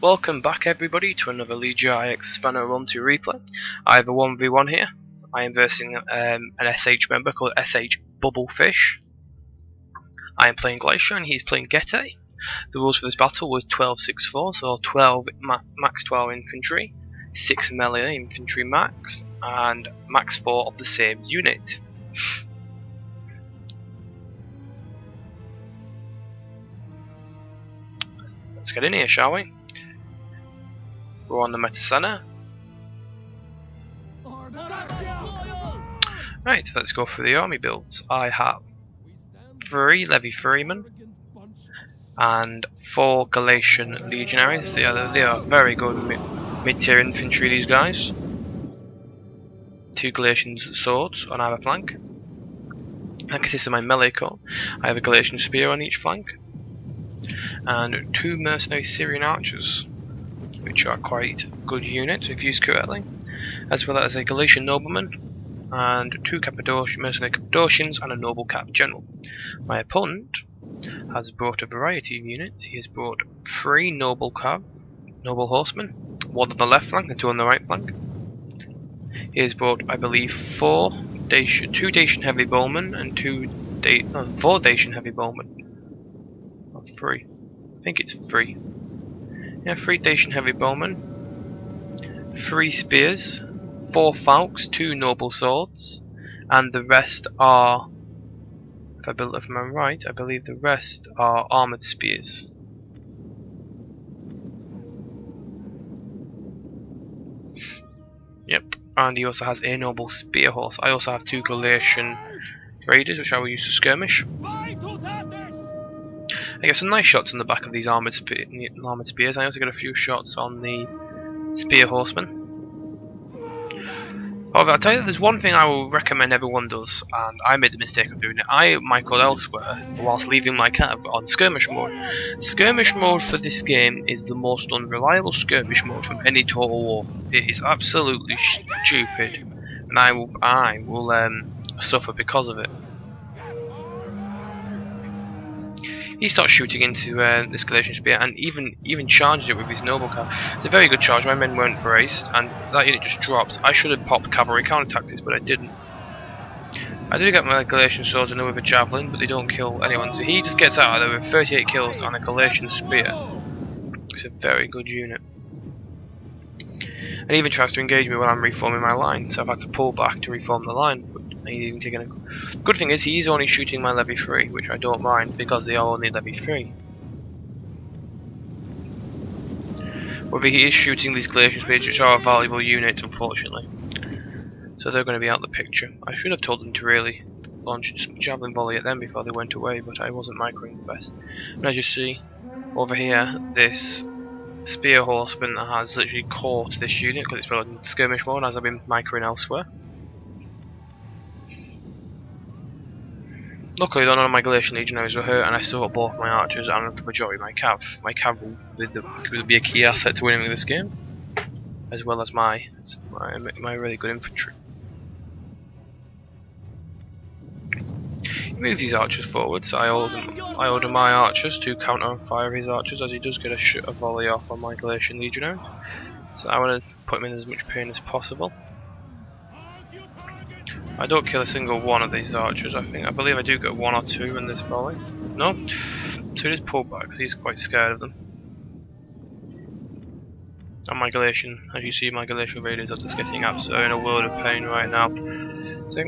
Welcome back everybody to another LEGIO IX HISPANA run to replay. I have a 1v1 here. I am versing an SH member called SH Bubblefish. I am playing Galatia and he's playing Geta. The rules for this battle was 12-6-4, so 12 max 12 infantry, 6 melee infantry max, and max 4 of the same unit. Let's get in here, shall we? We're on the meta center. Right, let's go for the army builds. I have 3 Levy Freemen and 4 Galatian legionaries. They are very good mid-tier infantry, these guys. 2 Galatian swords on either flank. That consists of my melee corps. I have a Galatian spear on each flank. And 2 mercenary Syrian archers, which are quite good units if used correctly, as well as a Galatian nobleman and 2 mercenary Cappadocians and a noble Cap general. My opponent has brought a variety of units. He has brought 3 noble horsemen, 1 on the left flank and 2 on the right flank. He has brought, I believe, 2 Dacian heavy bowmen and 4 Dacian heavy bowmen. Or 3. I think it's 3. Yeah, 3 Dacian heavy bowmen, 3 spears, 4 falcons, 2 noble swords, and the rest are, if I'm right, I believe the rest are armoured spears. Yep, and he also has a noble spear horse. I also have 2 Galatian raiders, which I will use to skirmish. I get some nice shots on the back of these armoured spears. I also get a few shots on the spear horsemen. However, I'll tell you, there's one thing I will recommend everyone does, and I made the mistake of doing it. I microed elsewhere whilst leaving my cav on skirmish mode. Skirmish mode for this game is the most unreliable skirmish mode from any Total War. It is absolutely stupid, and I will suffer because of it. He starts shooting into this Galatian spear and even charges it with his noble cav. It's a very good charge. My men weren't braced and that unit just drops. I should have popped cavalry counter tactics, but I didn't. I did get my Galatian swords and with a javelin, but they don't kill anyone. So he just gets out of there with 38 kills on a Galatian spear. It's a very good unit. And he even tries to engage me when I'm reforming my line, so I've had to pull back to reform the line. He's even taking a good thing is he's only shooting my levy 3, which I don't mind because they are only levy 3. However, he is shooting these Galatian spears, which are a valuable unit, unfortunately. So they're going to be out of the picture. I should have told them to really launch a javelin volley at them before they went away, but I wasn't microing the best. And as you see over here, this spear horseman has literally caught this unit because it's running skirmish mode as I've been microing elsewhere. Luckily, none of my Galatian legionaries were hurt, and I still got both my archers and the majority of my cav. My cav will be a key asset to winning this game, as well as my really good infantry. He moves his archers forward, so I order my archers to counter fire his archers, as he does get a volley off on my Galatian legionaries. So I want to put him in as much pain as possible. I don't kill a single one of these archers. I believe I do get 1 or 2 in this volley. No, 2 just pull back because he's quite scared of them. And my Galatian, as you see, my Galatian raiders are just getting absolutely in a world of pain right now. So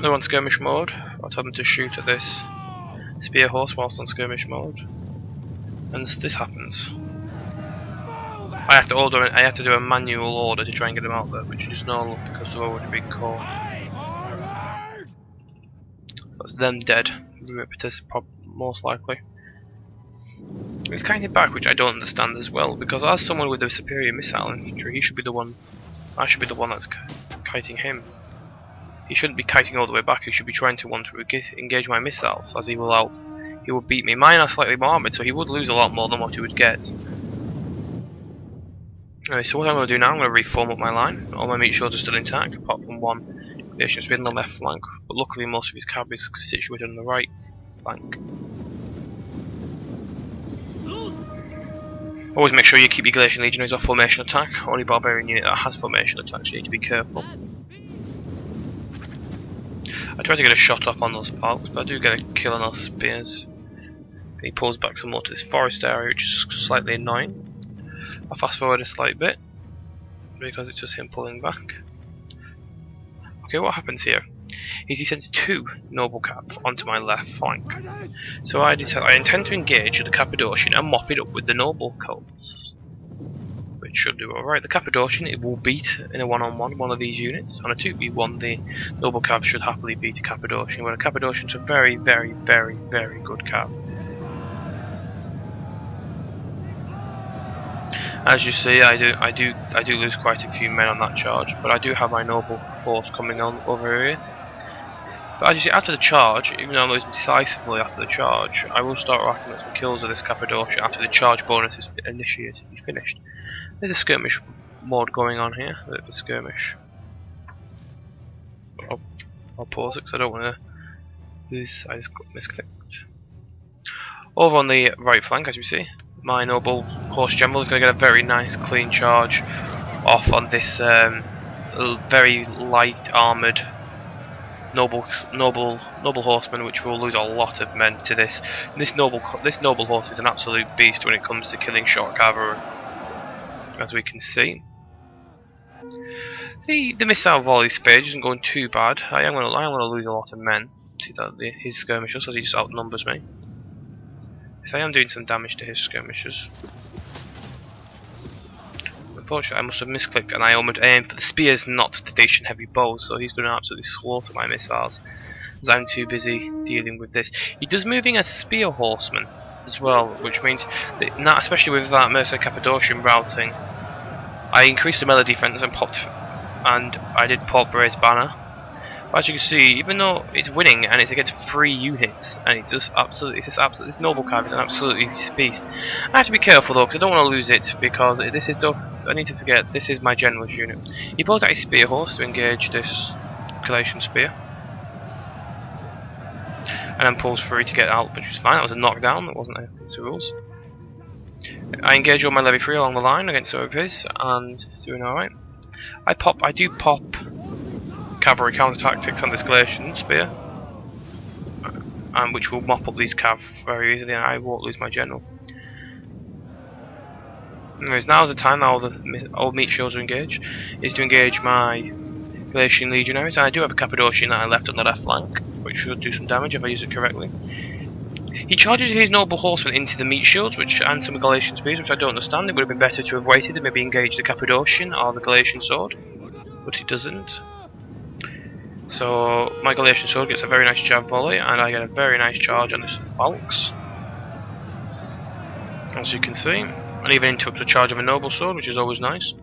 they're on skirmish mode. I'll tell them to shoot at this spear horse whilst on skirmish mode, and this happens. I have to do a manual order to try and get them out there, which is no luck because they're already being caught. That's them dead, most likely. He's kiting back, which I don't understand as well, because as someone with a superior missile infantry, I should be the one that's kiting him. He shouldn't be kiting all the way back. He should be trying to engage my missiles, as he will beat me. Mine are slightly more armoured, so he would lose a lot more than what he would get. Anyway, so what I'm going to do now, I'm going to reform up my line. All my meat shields are still intact, apart from 1 Galatian spear on the left flank, but luckily most of his cav is situated on the right flank. Always make sure you keep your Galatian Legionaries off formation attack. Only barbarian unit that has formation attack, so you need to be careful. I try to get a shot off on those Falks, but I do get a kill on those spears. He pulls back some more to this forest area, which is slightly annoying. I fast forward a slight bit because it's just him pulling back. Okay, what happens here is he sends 2 noble cap onto my left flank. So I intend to engage the Cappadocian and mop it up with the noble corps, which should do alright. The Cappadocian, it will beat in a one-on-one one of these units. On a 2v1, the noble cap should happily beat a Cappadocian, where a Cappadocian's a very, very, very, very good cap. As you see, I do lose quite a few men on that charge, but I do have my noble force coming on over here. But as you see, after the charge, even though I'm losing decisively after the charge, I will start racking up some kills of this Cappadocia after the charge bonus is finished. There's a skirmish mode going on here, a bit of a skirmish. I'll pause it because I don't want to lose. I just got misclicked. Over on the right flank, as you see, my noble horse general is going to get a very nice clean charge off on this very light armoured noble horseman, which will lose a lot of men to this. And this noble horse is an absolute beast when it comes to killing short cavalry, as we can see. The missile volley speed isn't going too bad. I am going to lose a lot of men. See that his skirmishers, as he just outnumbers me. If I am doing some damage to his skirmishers. Unfortunately, I must have misclicked and I almost aimed for the spears, not the station heavy bows, so he's going to absolutely slaughter my missiles, as I'm too busy dealing with this. He does moving a spear horseman as well, which means that, especially with that Mercer Cappadocian routing, I increased the melee defense and I did pop Bray's banner. But as you can see, even though it's winning and it's against 3 units, and this noble card is an absolutely beast. I have to be careful though, because I don't want to lose it, because this is I need to forget, this is my general's unit. He pulls out his spear horse to engage this Galatian spear, and then pulls through to get out, which was fine. That was a knockdown, that wasn't against the rules. I engage all my levy 3 along the line against some of his, and it's doing alright. I do pop cavalry counter tactics on this Galatian spear, which will mop up these cav very easily, and I won't lose my general. Anyways, now's the time. Now the old meat shields are engaged. Is to engage my Galatian legionaries, and I do have a Cappadocian that I left on the left flank, which should do some damage if I use it correctly. He charges his noble horseman into the meat shields, and some Galatian spears, which I don't understand. It would have been better to have waited and maybe engaged the Cappadocian or the Galatian sword, but he doesn't. So my Galatian sword gets a very nice jab volley, and I get a very nice charge on this Falx, as you can see, and even interrupt the charge of a noble sword, which is always nice.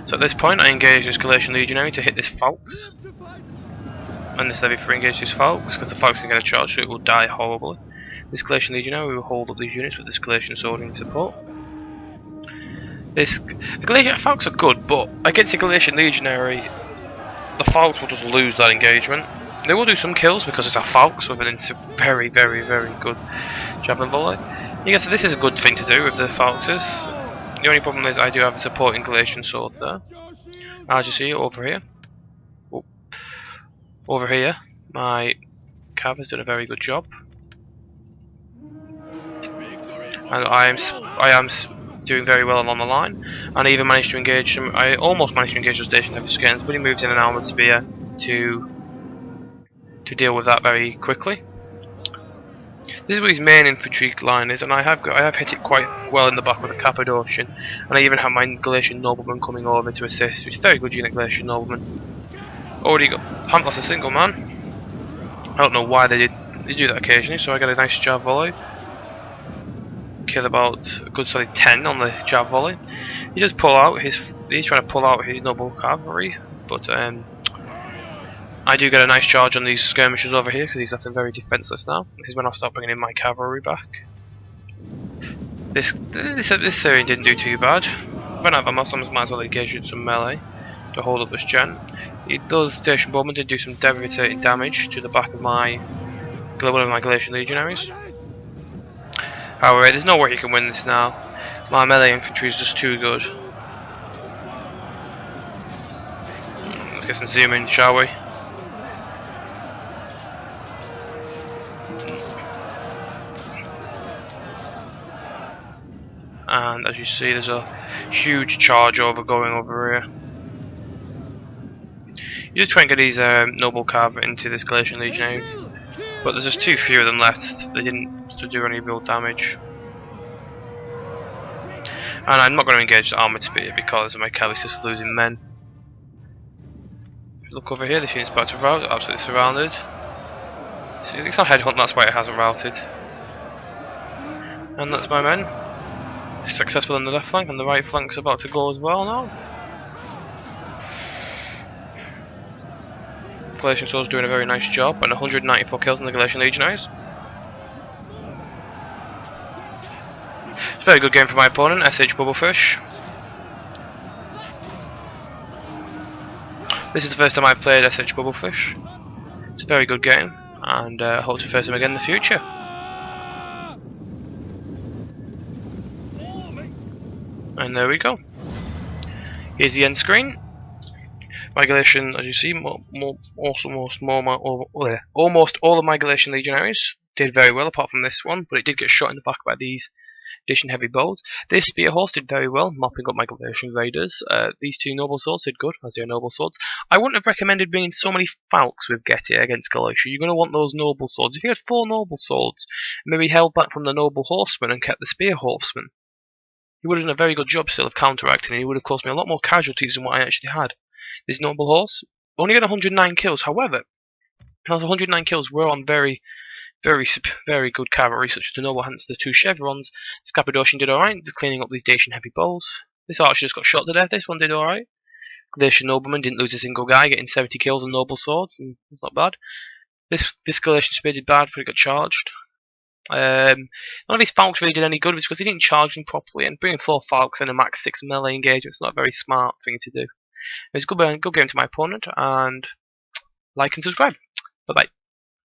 So at this point I engage this Galatian legionary to hit this Falx, and this levy 3 engage this Falx, because the Falx can get a charge, so it will die horribly. This Galatian legionary will hold up these units with this Galatian sword in support. The Galatian Falx are good, but against the Galatian legionary, the Falx will just lose that engagement. They will do some kills because it's a Falx with an very, very, very good javelin volley. You guess this is a good thing to do with the Falxes. The only problem is I do have a supporting Galatian sword there. As you see over here. Oh. Over here, my cav has done a very good job. And I am doing very well along the line, and I even managed to engage some. I almost managed to engage the station heavy scans, but he moves in an armored spear to deal with that very quickly. This is where his main infantry line is, and I have hit it quite well in the back with a Cappadocian, and I even have my Galatian nobleman coming over to assist, which is a very good unit Galatian nobleman. Already got Pamphlas a single man. I don't know why they do that occasionally, so I get a nice jab volley. Kill about a good solid 10 on the jab volley. He does pull out he's trying to pull out his noble cavalry, but I do get a nice charge on these skirmishers over here because he's left them very defenseless now. This is when I'll start bringing in my cavalry back. This series didn't do too bad. When I have a muscle, I might as well engage in some melee to hold up this gen. Those station bowmen did do some devastating damage to the back of one of my Galatian legionaries. Power 8. There's no way he can win this now. My melee infantry is just too good. Let's get some zoom in, shall we? And as you see, there's a huge charge over going over here. You just try and get these noble cav into this Galatian legionaries, but there's just too few of them left. They didn't do any real damage. And I'm not going to engage the armoured spear because my cav is just losing men. If you look over here, this unit's about to rout, absolutely surrounded. See, it's on headhunt, that's why it hasn't routed. And that's my men. Successful on the left flank, and the right flank's about to go as well now. Galatian Swords doing a very nice job, and 194 kills in the Galatian Legionaries. It's a very good game for my opponent, SH Bubblefish. This is the first time I've played SH Bubblefish. It's a very good game, and I hope to face him again in the future. And there we go. Here's the end screen. My Galatian, as you see, almost all of my Galatian Legionaries did very well, apart from this one, but it did get shot in the back by these Edition heavy bows. This spear horse did very well, mopping up my Galatian raiders. These two noble swords did good, as they are noble swords. I wouldn't have recommended bringing so many falcons with Geta against Galatia. You're going to want those noble swords. If you had 4 noble swords, maybe held back from the noble horsemen and kept the spear horsemen, you would have done a very good job still of counteracting, and it would have caused me a lot more casualties than what I actually had. This noble horse only got 109 kills. However, those 109 kills were on very good cavalry, such as the noble Hans, the 2 chevrons. This Cappadocian did alright, cleaning up these Dacian heavy bowls. This archer just got shot to death. This one did alright. Galatian nobleman didn't lose a single guy, getting 70 kills on noble swords, and it's not bad. This Galatian spear did bad, but it got charged. None of these falcons really did any good because he didn't charge them properly, and bringing 4 falcons in a max 6 melee engagement is not a very smart thing to do. It was a good game to my opponent, and like and subscribe. Bye bye.